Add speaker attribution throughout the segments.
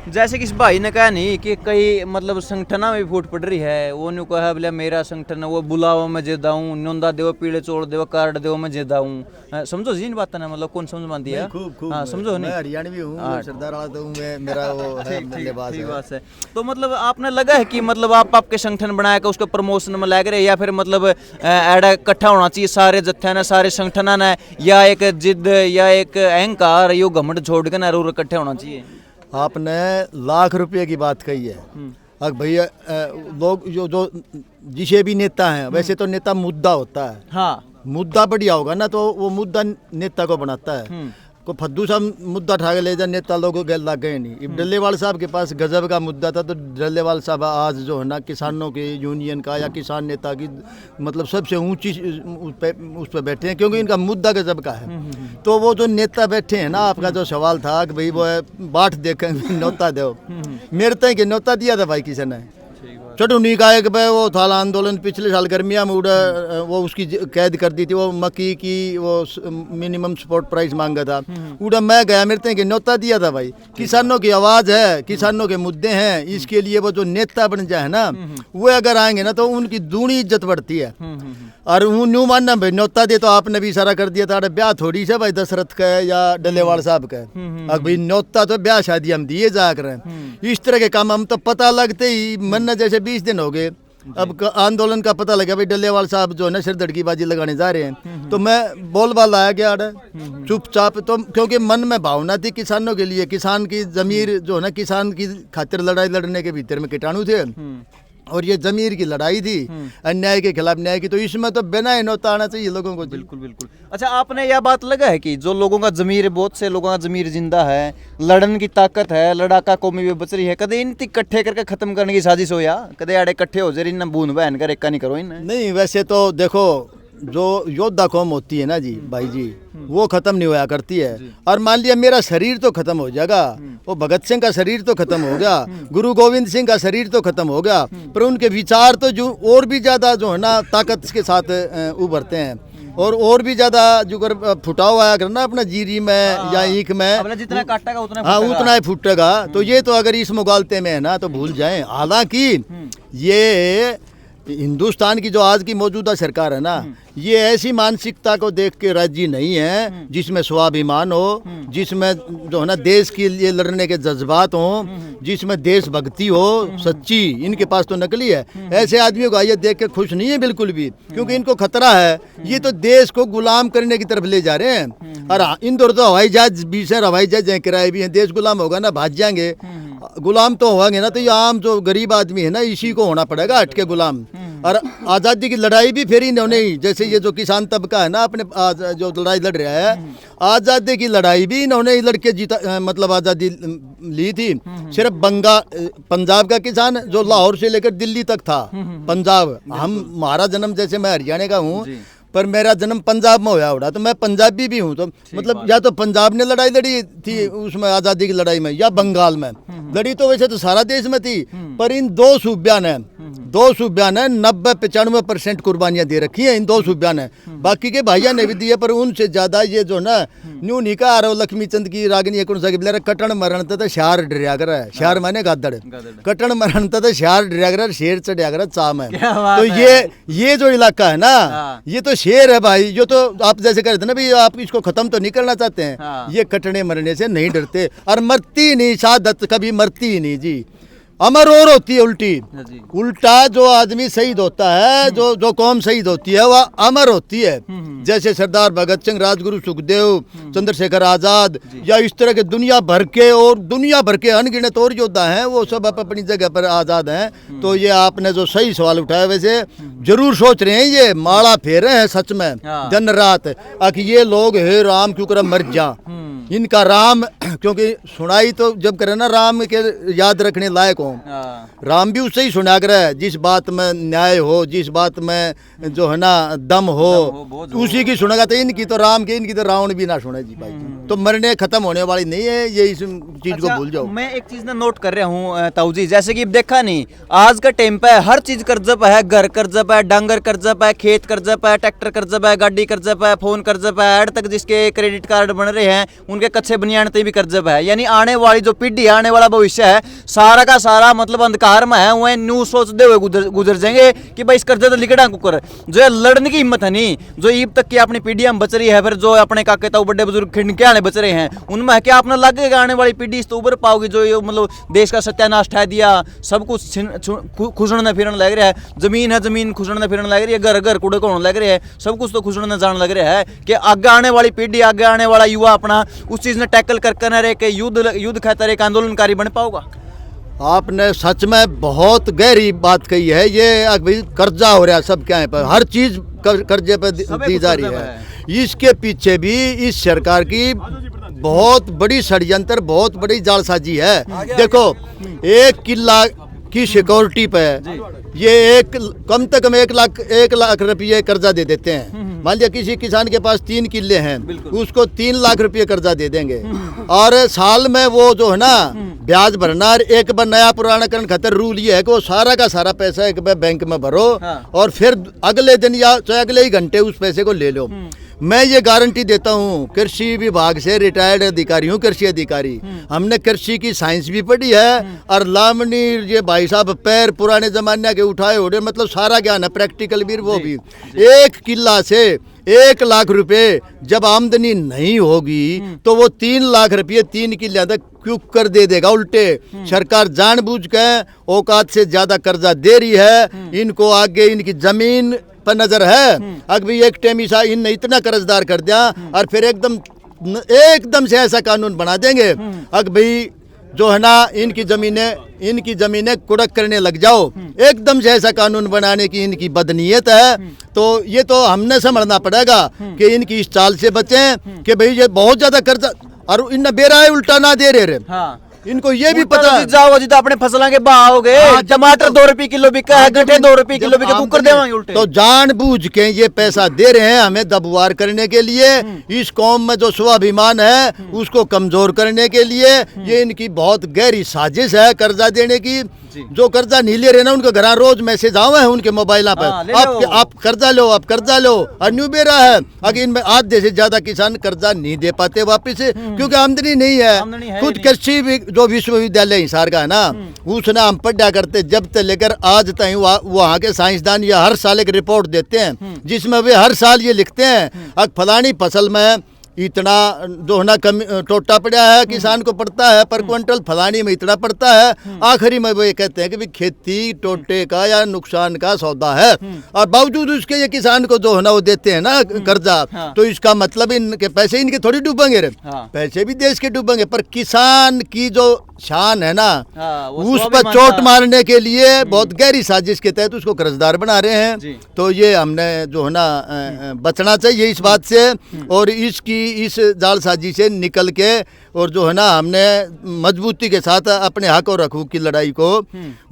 Speaker 1: जैसे कि इस भाई ने कहा नहीं कि कई मतलब संगठना में फूट पड़ रही है, वो न्यू कहा बोले मेरा संगठन वो बुलाओ मैं जेदा हूँ, नोंदा देव पीले चोड़ देव कार्ड देव मैं जेदा हूँ। समझो जी इन बातें ना, मतलब कौन समझ मानती है?
Speaker 2: खूब
Speaker 1: हाँ समझो नहीं,
Speaker 2: मैं हरियाणवी हूँ, सरदार वाला तो हूँ मैं, मेरा वो है लिबास
Speaker 1: ठीक
Speaker 2: है।
Speaker 1: बात है। तो मतलब आपने लगा है कि मतलब आप आपके संगठन बनाया उसको प्रमोशन में लग रहे, या फिर मतलब एड़ा इकट्ठा होना चाहिए सारे जत्थे ने सारे संगठन ने, या एक जिद या एक अहंकार यो घमंड छोड़ के ना रूर इकट्ठे होना चाहिए?
Speaker 2: आपने लाख रुपए की बात कही है। अब भैया लोग जो जिसे भी नेता हैं, वैसे तो नेता मुद्दा होता है।
Speaker 1: हाँ
Speaker 2: मुद्दा बढ़िया होगा ना तो वो मुद्दा नेता को बनाता है। को फद्दू सा मुद्दा उठा के ले जा, नेता लोगों के लग गए नहीं। अब डल्लेवाल साहब के पास गजब का मुद्दा था, तो डल्लेवाल साहब आज जो है ना किसानों के यूनियन का या किसान नेता की मतलब सबसे ऊंची उस पर बैठे हैं, क्योंकि इनका मुद्दा गजब का है। तो वो जो नेता बैठे हैं ना, आपका जो सवाल था कि भाई वो बाट देखेंगे न्योता दो, मेरे तक के न्योता दिया था भाई किसी ने। छोटू निकाय के वो था आंदोलन पिछले साल गर्मिया में उड़ा, वो उसकी कैद कर दी थी, वो मक्की की वो मिनिमम सपोर्ट प्राइस मांगा था, उड़ा मैं गया, मेरे तक न्योता दिया था भाई। किसानों की आवाज़ है, किसानों के मुद्दे हैं, इसके लिए वो जो नेता बन जाए ना, वो अगर आएंगे ना तो उनकी दूनी इज्जत बढ़ती है। और वो न्यू मानना भाई न्योता दे तो आपने भी इशारा कर दिया था, अरे ब्याह थोड़ी से भाई दशरथ का है या डल्लेवाल साहब का है। अब भाई न्योता तो ब्याह शादी हम दिए जा कर, इस तरह के काम हम तो पता लगते ही मन जैसे 20 दिन हो गए, अब आंदोलन का पता लगा भाई डल्लेवाल साहब जो है ना सिर धड़कीबाजी लगाने जा रहे हैं, तो मैं बोलबाल आया गया चुपचाप। तो क्योंकि मन में भावना थी किसानों के लिए, किसान की जमीर जो है ना, किसान की खातिर लड़ाई लड़ने के भीतर में कीटाणु थे, और ये जमीर की लड़ाई थी अन्याय के खिलाफ न्याय की, तो इसमें तो बिना न्योता आना चाहिए लोगों को।
Speaker 1: बिल्कुल बिल्कुल। अच्छा आपने यह बात लगा है कि जो लोगों का जमीर, बहुत से लोगों का जमीर जिंदा है, लड़न की ताकत है, लड़ाका कौमी भी बच रही है, कदे इन इकट्ठे करके खत्म करने की साजिश हो, या कदे आड़े इकट्ठे हो जाए इन बूंद बहन कर एक नहीं करो इन?
Speaker 2: नहीं, वैसे तो देखो जो योद्धा कौम होती है ना जी भाई जी, वो खत्म नहीं होया करती है। और मान लिया मेरा शरीर तो खत्म हो जाएगा, वो भगत सिंह का शरीर तो खत्म हो गया, गुरु गोविंद सिंह का शरीर तो खत्म हो गया, पर उनके विचार तो जो और भी ज़्यादा जो है ना ताकत के साथ उभरते हैं, और भी ज्यादा जो फुटाव आया करना अपना जीरी में या ईख में,
Speaker 1: जितना काटेगा उतना
Speaker 2: हाँ उतना ही फूटेगा। तो ये तो अगर इस मुगालते में है ना तो भूल जाएं। हालांकि ये हिंदुस्तान की जो आज की मौजूदा सरकार है ना, ये ऐसी मानसिकता को देख के राजी नहीं है जिसमें स्वाभिमान हो, जिसमें जो है ना देश के लिए लड़ने के जज्बात हो, जिसमें देशभक्ति हो सच्ची। इनके पास तो नकली है। ऐसे आदमियों को ये देख के खुश नहीं है बिल्कुल भी, क्योंकि इनको खतरा है, ये तो देश को गुलाम करने की तरफ ले जा रहे हैं। और इन दौर तो हवाई जहाज भी है, हवाई जहाज किराए भी हैं, देश गुलाम होगा ना भाग जाएंगे। गुलाम तो होंगे ना तो ये आम जो गरीब आदमी है ना, इसी को होना पड़ेगा हट के गुलाम। और आज़ादी की लड़ाई भी फिर इन्होंने ही, जैसे ये जो किसान तबका है ना अपने जो लड़ाई लड़ रहा है, आज़ादी की लड़ाई भी इन्होंने ही लड़के जीता, मतलब आज़ादी ली थी। सिर्फ पंजाब का किसान जो लाहौर से लेकर दिल्ली तक था, पंजाब, हमारा जन्म जैसे मैं हरियाणा का हूँ पर मेरा जन्म पंजाब में होया उड़ा, तो मैं पंजाबी भी हूँ। तो मतलब या तो पंजाब ने लड़ाई लड़ी थी उसमें आज़ादी की लड़ाई में, या बंगाल में लड़ी, तो वैसे तो सारा देश में थी। पर इन दो सूबिया ने 90-95% कुर्बानियां दे रखी हैं इन दो सूबिया ने। बाकी के भाइयों ने भी दिए, पर उनसे ज्यादा ये जो ना न्यू निका आ रहा लक्ष्मी चंद की रागनी कौन सा बिला कटन मरण तो शार डरिया कर है, शार माने गादड़, कटन मरण तो शार डरिया कर, शेर चढ़िया कर चा में। तो ये जो इलाका है ना, ये तो शेर है भाई। जो तो आप जैसे कह रहे थे ना भाई आप इसको खत्म तो नहीं करना चाहते हैं, ये कटने मरने से नहीं डरते, और मरती नहीं, शहादत कभी मरती ही नहीं जी, अमर और होती है उल्टा जो आदमी शहीद होता है, जो कौम शहीद होती है वह अमर होती है। जैसे सरदार भगत सिंह, राजगुरु सुखदेव, चंद्रशेखर आजाद, या इस तरह के दुनिया भर के अनगिनत और योद्धा हैं, वो सब अपनी जगह पर आजाद हैं। तो ये आपने जो सही सवाल उठाया, वैसे जरूर सोच रहे हैं, ये माला फेर रहे हैं सच में दिन रात, कि ये लोग हे राम क्यों कर मर जा, इनका राम, क्योंकि सुनाई तो जब करे ना राम के याद रखने लायक हो, राम भी उससे ही सुना कर है, जिस बात में न्याय हो, जिस बात में जो है ना दम हो उसी की सुनेगा। तो इनकी तो राम की, इनकी तो रावण भी ना सुने जी भाई। तो मरने खत्म होने वाली नहीं है ये, इस चीज को भूल जाओ।
Speaker 1: मैं एक चीज ना नोट कर रहा हूँ ताऊ जी, जैसे कि देखा नहीं आज का टाइम पे हर चीज कर्जप है, घर कर्जप है, डांगर कर्जप है, खेत कर्जप है, ट्रैक्टर कर्जप है, गाड़ी कर्जप है, फोन कर्जप है, एड तक जिसके क्रेडिट कार्ड बन रहे हैं उनके कच्चे बनियान ते भी कर्जब है। यानी आने वाली जो पीढ़ी है, आने वाला भविष्य है, सारा का सारा मतलब अंधकार में है। वह न्यू सोचते हुए गुजर जाएंगे कि भाई इस कर्जे तो लिकड़ा कुकर जो है लड़ने की हिम्मत है नहीं, जो ईब तक की अपनी पीढ़ियां बच रही है, फिर जो अपने काके ताऊ बड़े बुजुर्ग खिंडके आने बच रहे हैं, उनमें है क्या अपना लगेगा आने वाली पीढ़ी इस तो उभर पाओगी जो ये मतलब देश का सत्यानाश ठा दिया, सब कुछ खुशड़ने फिरने लग रहा है, जमीन है जमीन खुशड़ने फिरने लग रही है, घर घर कूड़े कोड़ने लग रहे हैं, सब कुछ तो खुशड़ने जाने लग रहा है कि आगे आने वाली पीढ़ी, आगे आने वाला युवा अपना उस चीज ने टैकल कर रहे कि युद्ध खातर एक आंदोलनकारी बन पाओगा।
Speaker 2: आपने सच में बहुत गहरी बात कही है। ये अभी कर्जा हो रहा है सब क्या है पर, हर चीज कर्जे पर दी जा रही है। इसके पीछे भी इस सरकार की बहुत बड़ी षड्यंत्र, बहुत बड़ी जालसाजी है। देखो 1 किला की सिक्योरिटी पे ये कम से कम 1 लाख रुपये कर्जा दे देते हैं। मान लिया किसी किसान के पास 3 किले हैं, उसको 3 लाख रुपये कर्जा दे देंगे और साल में वो जो है ना ब्याज भरना, एक बार नया पुराना करण खातिर रूल ये है कि वो सारा का सारा पैसा एक बार बैंक में भरो और फिर अगले दिन या चाहे अगले ही घंटे उस पैसे को ले लो। मैं ये गारंटी देता हूँ, कृषि विभाग से रिटायर्ड अधिकारी हूँ, कृषि अधिकारी, हमने कृषि की साइंस भी पढ़ी है और लामनी ये भाई साहब पैर पुराने जमाने के उठाए उड़े, मतलब सारा ज्ञान है, प्रैक्टिकल भी वो भी। 1 किला से 1 लाख रुपए जब आमदनी नहीं होगी तो वो 3 लाख रुपये 3 किले तक क्यों कर दे देगा। उल्टे सरकार जानबूझ के औकात से ज्यादा कर्जा दे रही है। इनको आगे इनकी जमीन पर नजर है। अभी एक टेमिसा इनने इतना कर्जदार कर दिया और फिर एकदम से ऐसा कानून बना देंगे अग भाई जो है ना इनकी जमीनें कुड़क करने लग जाओ। एकदम से ऐसा कानून बनाने की इनकी बदनीयत है। तो ये तो हमने समझना पड़ेगा कि इनकी इस चाल से बचें कि भाई ये बहुत ज्यादा कर्जा और इन बेरा उल्टा ना दे रहे।
Speaker 1: हाँ।
Speaker 2: इनको ये भी पता है
Speaker 1: जाओ जी तो अपने फसलों के भाव हो गए, टमाटर 2 रुपए किलो बिका है, गठे 2 रुपए किलो बिका, कुकर देवांगे उल्टे।
Speaker 2: तो जानबूझ के ये पैसा दे रहे हैं हमें दबवार करने के लिए, इस कौम में जो स्वाभिमान है उसको कमजोर करने के लिए। ये इनकी बहुत गहरी साजिश है कर्जा देने की। जो कर्जा नहीं ले रहे ना उनके घर रोज मैसेज आवे हैं उनके मोबाइल पर, आप कर्जा लो, आप कर्जा लो और न्यू बेरा है। अगर इनमें आधे से ज्यादा किसान कर्जा नहीं दे पाते वापिस क्योंकि आमदनी नहीं है। खुद कृषि जो विश्वविद्यालय हिसार का है ना, उसने हम पढ़ा करते जब तक लेकर आज तक वहाँ के साइंसदान ये हर साल एक रिपोर्ट देते हैं जिसमें वे हर साल ये लिखते हैं अब फलानी फसल में इतना जो है ना कमी टोटा पड़ा है, किसान को पड़ता है पर क्विंटल, फलानी में इतना पड़ता है। आखिरी में वो ये कहते हैं कि भी खेती टोटे का या नुकसान का सौदा है और बावजूद उसके ये किसान को जो है ना वो देते हैं ना कर्जा। तो इसका मतलब इनके पैसे इनके थोड़ी डूबेंगे रे, पैसे भी देश के डूबेंगे पर किसान की जो शान है ना उस पर चोट मारने के लिए बहुत गहरी साजिश के तहत उसको कर्जदार बना रहे हैं। तो ये हमने जो है ना बचना चाहिए इस बात से और इस जालसाजी से निकल के और जो है ना हमने मजबूती के साथ अपने हक और हकूक की लड़ाई को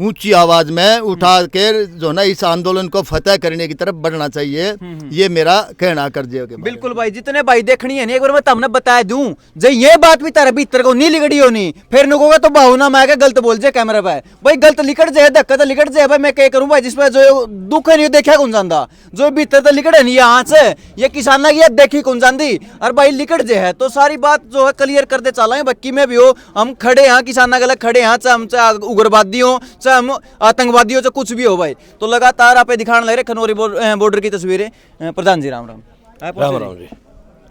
Speaker 2: ऊंची आवाज में उठा के जो है ना इस आंदोलन को फतेह करने की तरफ बढ़ना चाहिए। ये मेरा कहना कर दिया।
Speaker 1: बिल्कुल भाई, जितने भाई देखनी है ना एक बार मैं तुमने बता दूं जो ये बात भी तारा भीतर को नहीं लिगड़ी होनी, फिर नुकोगा तो भावना में आके गलत बोल जाए कैमरा पे भाई, गलत लिकट जाए, धक्का तो लिकट जाए भाई। मैं क्या करूं भाई, जिसमें जो दुख है नहीं देखा कौन जानता, जो भीतर तो लिकट है नहीं यहाँ से ये किसान की देखी कौन जानती और भाई लिकट जे है। तो सारी बात जो है क्लियर करते चला है बक्की में भी हो, हम खड़े हैं किसान गलत खड़े हैं, चाहे हम चाहे उग्रवादी हो चाहे हम आतंकवादी हो चाहे कुछ भी हो भाई। तो लगातार आप दिखाने लग रहे खनौरी बॉर्डर की तस्वीरें। प्रधान जी राम राम।
Speaker 3: राम राम जी।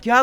Speaker 1: क्या